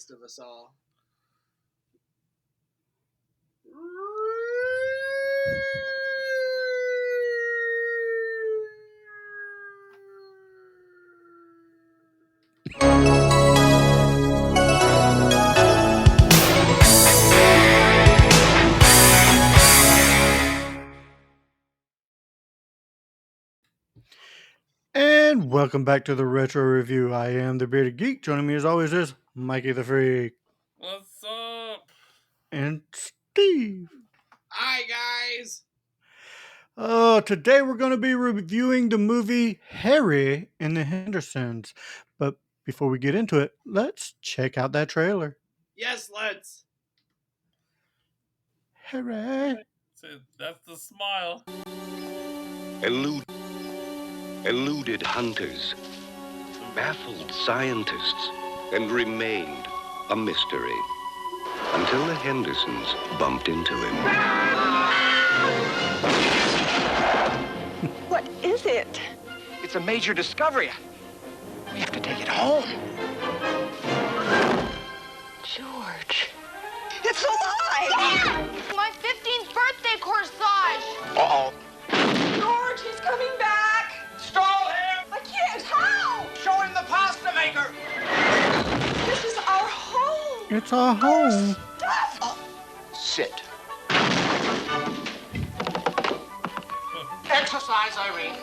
smartest of us all. And welcome back to the Retro Review. I am the Bearded Geek. Joining me as always is Mikey the Freak What's up? and Steve. Hi, guys. Today we're going to be reviewing the movie Harry and the Hendersons. But before we get into it, let's check out that trailer. Yes, let's. Harry. That's the smile. Eluded hunters, baffled scientists, and remained a mystery until the Hendersons bumped into him. What is it? It's a major discovery. We have to take it home. George. It's alive! My 15th birthday corsage! Uh-oh. George, he's coming back! Stall him! I can't! How? Show him the pasta maker! This is our home! It's our home. Stuff! Sit. Exercise, Irene.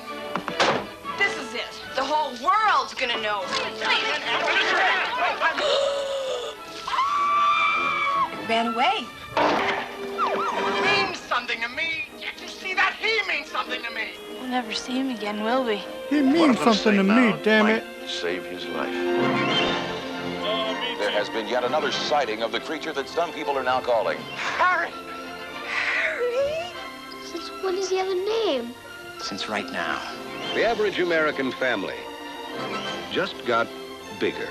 This is it. The whole world's gonna know. It ran away. Means something to me. Can't you see that? He means something to me. We'll never see him again, will we? He means something to me, damn it. Save his life. Me There too. has been yet another sighting of the creature that some people are now calling Harry! Harry? Since when does he have a name? Since right now. The average American family just got bigger.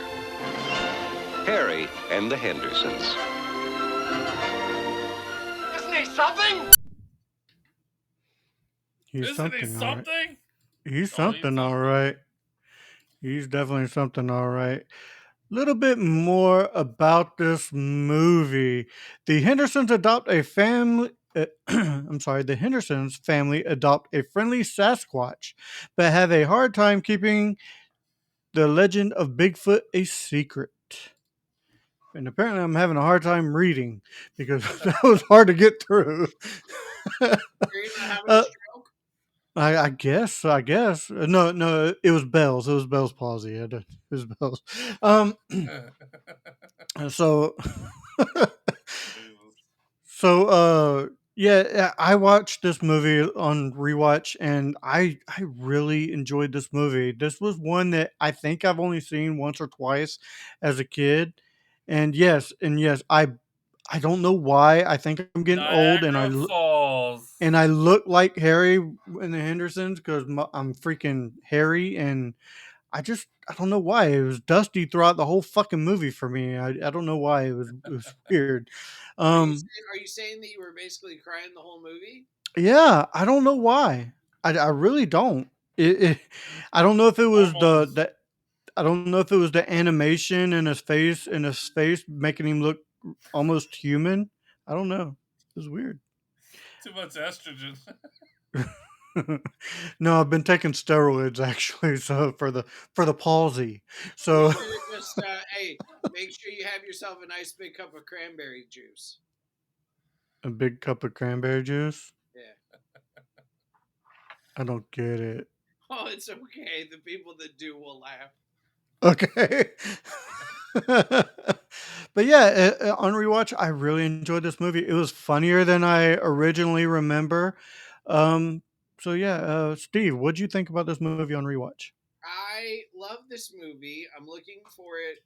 Harry and the Hendersons. Isn't he something? He's Isn't something, he all right. something? He's Oh, something, all right. He's definitely something, all right. Little bit more about this movie. The Hendersons adopt a family. The Hendersons family adopt a friendly Sasquatch, but have a hard time keeping the legend of Bigfoot a secret. And apparently, I'm having a hard time reading because that was hard to get through. Are you not having a Uh, stroke? I guess. No. It was Bell's. It was Bell's palsy. It was Bell's. So, yeah, I watched this movie on rewatch, and I really enjoyed this movie. This was one that I think I've only seen once or twice as a kid, and yes, I don't know why. I think I'm getting old, and Niagara Falls. I look like Harry in the Hendersons because I'm freaking Harry, and I don't know why it was dusty throughout the whole fucking movie for me. I don't know why it was weird. Are you saying that you were basically crying the whole movie? Yeah, I don't know why. I really don't. I don't know if it was Almost. I don't know if it was the animation in his face making him look almost human. I don't know. It was weird. Too much estrogen. No, I've been taking steroids actually, so for the palsy. So You should just, hey, make sure you have yourself a nice big cup of cranberry juice. a big cup of cranberry juice. Yeah. I don't get it. Oh, it's okay. The people that do will laugh. Okay. But yeah, on rewatch, I really enjoyed this movie. It was funnier than I originally remember. Um, so yeah, Steve, what'd you think about this movie on rewatch? I love this movie. I'm looking for it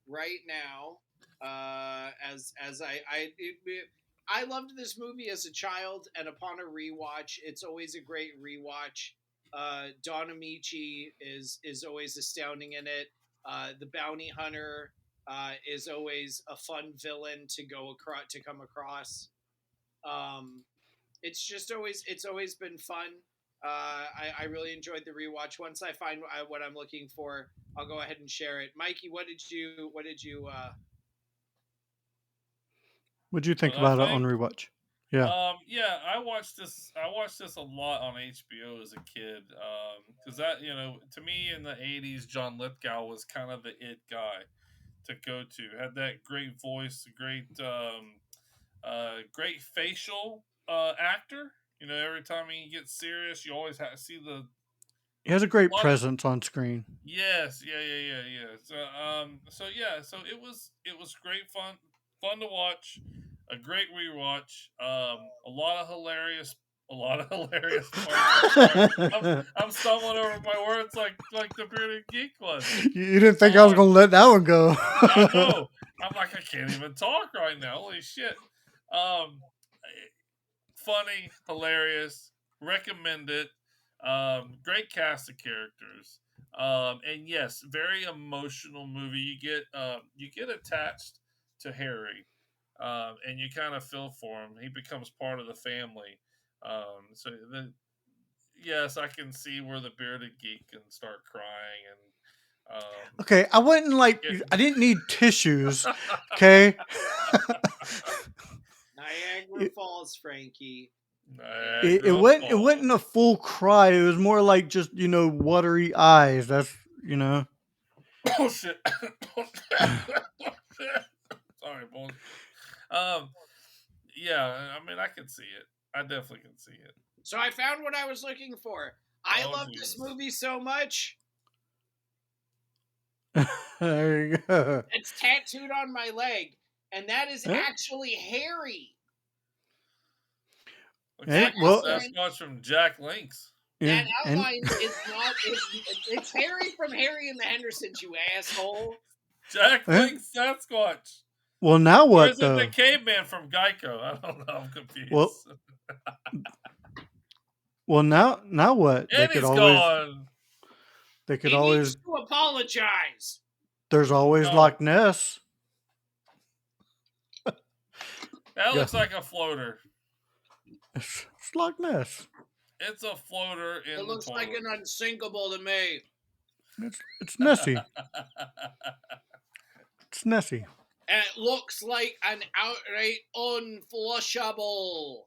right now. As I loved this movie as a child, and upon a rewatch, it's always a great rewatch. Don Amici is always astounding in it. The bounty hunter is always a fun villain to come across. Um, it's always been fun. I really enjoyed the rewatch. Once I find what I'm looking for, I'll go ahead and share it. Mikey, what did you What'd you think What I about it on think? rewatch? Yeah. Yeah, I watched this. I watched this a lot on HBO as a kid. Because that, to me in the '80s, John Lithgow was kind of the it guy to go to. Had that great voice, great facial actor. Every time he gets serious, you always see the He has a great lot of presence on screen. yes, yeah. So it was great fun to watch, a great rewatch. A lot of hilarious parts. I'm sorry, I'm stumbling over my words like the bearded geek was. You didn't think I was going to let that one go. I know. I'm like I can't even talk right now. Holy shit. Um, Funny, hilarious, recommend it. Great cast of characters. And yes, very emotional movie. You get attached to Harry, and you kind of feel for him. He becomes part of the family. Yes, I can see where the bearded geek can start crying and Okay, I wasn't like, get I didn't need tissues. Okay. Niagara it, Falls, Frankie. it Niagara wasn't, it Falls. wasn't a full cry. It was more like just, watery eyes. That's. Bullshit. Sorry, bullshit. Um, yeah, I mean, I can see it. I definitely can see it. So I found what I was looking for. I Oh, love this Jesus. movie so much. There you go. It's tattooed on my leg, and that is Huh? actually Harry. Looks Hey, That like the well, outline, Sasquatch from Jack Links. yeah, that and outline is not. It's Harry from Harry and the Hendersons, you asshole. Jack eh? Links Sasquatch. Well, now Or what is it the though? caveman from Geico? I don't know. I'm Well, confused. now what? And he's gone. They could He needs always. to apologize. There's always No, Loch Ness. that Yeah, looks like a floater. it's Loch Ness. It's a floater It in the looks like toilet. an unsinkable to me. It's Nessie. It's Nessie. And it looks like an outright unflushable.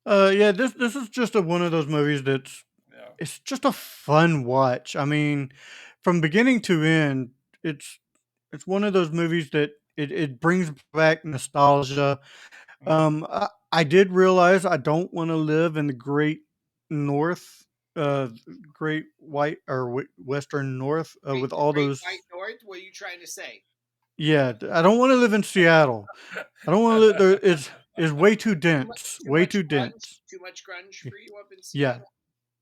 Yeah. This is just one of those movies that's Yeah. it's just a fun watch. I mean, from beginning to end, it's it's one of those movies that it brings back nostalgia. Mhm. I did realize I don't want to live in the Great North, uh, Great White or Western North with The all Great those. White North? What are you trying to say? Yeah, I don't want to live in Seattle. I don't want to live there. It's way too dense. Too Way much too grunge? dense. Too much grunge Y- for you up in Yeah, Seattle?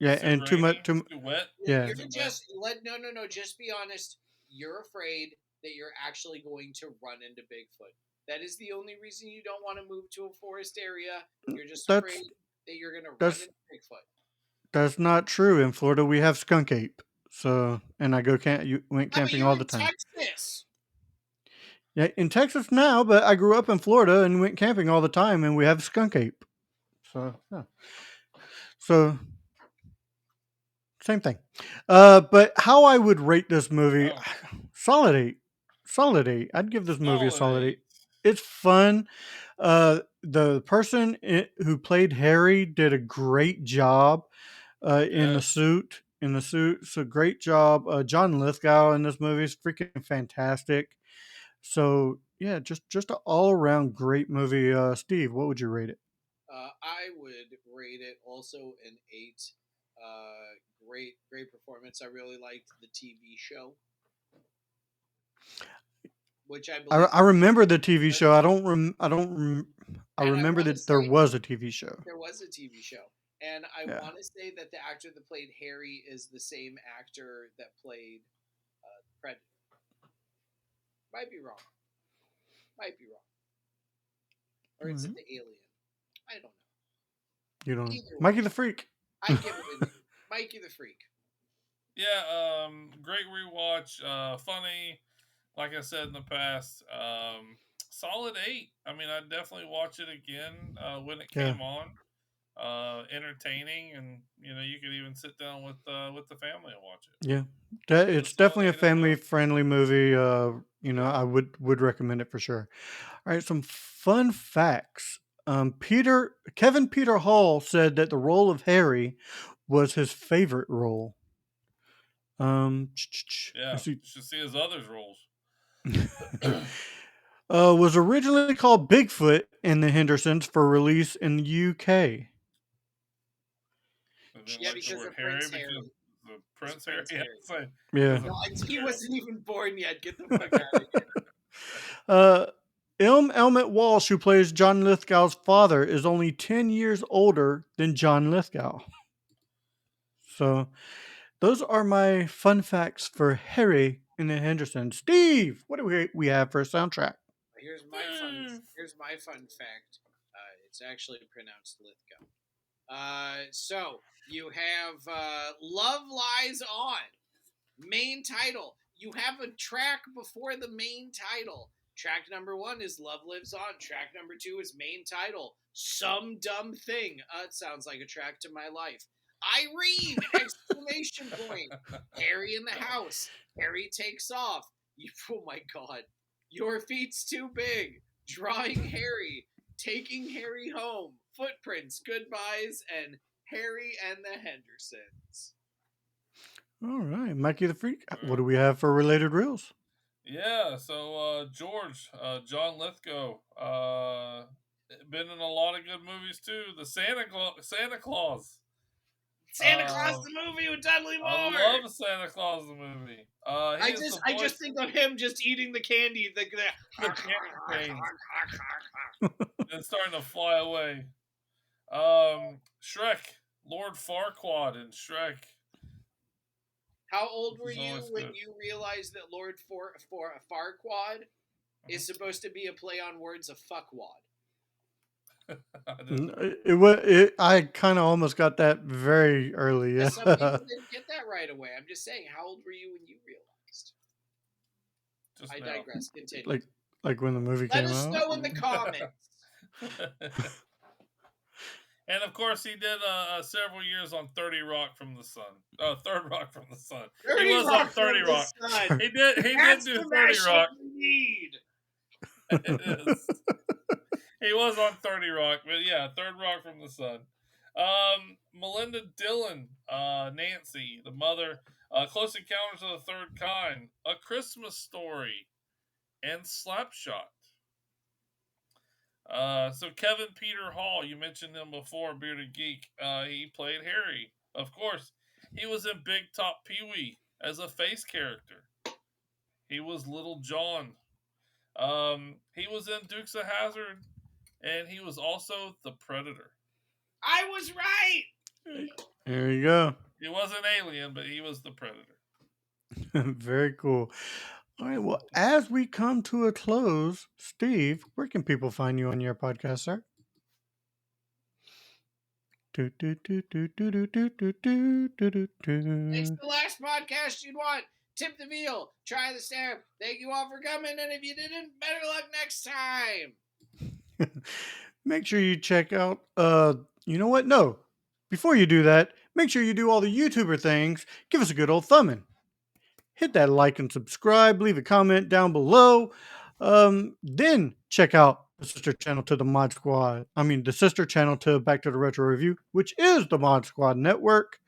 yeah, It's too and too much. rainy. It's too wet. Yeah, You're Too wet. just no. Just be honest. You're afraid that you're actually going to run into Bigfoot. That is the only reason you don't want to move to a forest area. You're just that's afraid that you're going to run that's into Bigfoot. that's not true. In Florida, we have skunk ape. So, and I went Yeah, but camping you're all the in time. Texas. Yeah, in Texas now, but I grew up in Florida and went camping all the time, and we have skunk ape. So, yeah. So same thing. But how I would rate this movie, Oh, solid eight, solid eight. I'd give this movie a solid solid eight. 8. It's fun. The person who played Harry did a great job in the Yes. suit. In the suit, so great job. John Lithgow in this movie is freaking fantastic. So yeah, just an all around great movie. Steve, what would you rate it? I would rate it also an 8. Great performance. I really liked the TV show, which I believe, I remember the TV show. I and I remember want to that there say was a TV show. there was a TV show, and I Yeah. want to say that the actor that played Harry is the same actor that played Predator. Might be wrong. Might be wrong. Or is it Mhm. the Alien? I don't know. You know, Either Mikey way, the Freak. I give it an 8. Mikey the Freak. Yeah. Great rewatch. Funny. Like I said in the past. Solid 8. I mean, I'd definitely watch it again when it Yeah, came on. Entertaining, and you could even sit down with the family and watch it. yeah. So It's solid definitely a 8 as family well. friendly movie. I would recommend it for sure. All right, some fun facts. Kevin Peter Hall said that the role of Harry was his favorite role. Yeah, Let's see. you should see his other roles. Was originally called Bigfoot in the Hendersons for release in the UK. And then Yeah, like the because word of Harry Prince because Harry. the Prince Harry. Prince Yeah, Harry. it's like, Yeah. No, he wasn't even born yet. Get the fuck out of here. Elmet Walsh, who plays John Lithgow's father, is only 10 years older than John Lithgow. So, those are my fun facts for Harry and the Hendersons. Steve, what do we have for a soundtrack? Here's my fun fact. It's actually pronounced Lithgow. So you have Love Lies On. Main title. You have a track before the main title. Track number 1 is Love Lives On. Track number 2 is main title. Some Dumb Thing. It sounds like a track to my life. Irene! Exclamation point. Harry in the house. Harry takes off. Oh my god. Your feet's too big. Drawing Harry. Taking Harry home. Footprints, goodbyes, and Harry and the Hendersons. All right, Mikey the Freak, what do we have for related reels? Yeah, so George, John Lithgow, been in a lot of good movies too. The Santa Claus. Santa Claus the movie with Dudley Moore. I love Santa Claus the movie. I just think of him just eating the candy. The candy and starting to fly away. Shrek, Lord Farquaad in Shrek. How old were you when you realized that Lord Farquaad is supposed to be a play on words of fuckwad? I kind of almost got that very early. Yeah. Some people didn't get that right away. I'm just saying, how old were you when you realized? I digress. Continue. Like when the movie came out. Let us know in the comments. And of course, he did several years on 30 Rock from the Sun. Third Rock from the Sun. He was on 30 Rock. He did do 30 Rock. It is. He was on 30 Rock, but yeah, Third Rock from the Sun. Melinda Dillon, Nancy, the mother, Close Encounters of the Third Kind, A Christmas Story, and Slapshot. So Kevin Peter Hall, you mentioned him before, Bearded Geek. He played Harry. Of course, he was in Big Top Pee-wee as a face character. He was Little John. He was in Dukes of Hazzard, and he was also the Predator. I was right! There you go. He was an alien, but he was the Predator. Very cool. All right, well, as we come to a close, Steve, where can people find you on your podcast, sir? It's the last podcast you'd want. Tip the veal. Try the stamp. Thank you all for coming, and if you didn't, better luck next time. Make sure you check out, you know what? No. Before you do that, make sure you do all the YouTuber things. Give us a good old thumbing. Hit that like and subscribe. Leave a comment down below. Then check out the sister channel to the Mod Squad. The sister channel to Back to the Retro Review, which is the Mod Squad Network.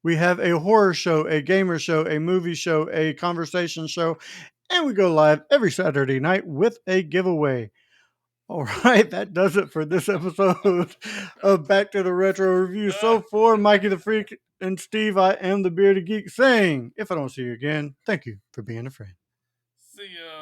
We have a horror show, a gamer show, a movie show, a conversation show, and we go live every Saturday night with a giveaway. All right, that does it for this episode of Back to the Retro Review. So for Mikey the Freak and Steve, I am the Bearded Geek saying, if I don't see you again, thank you for being a friend. See ya.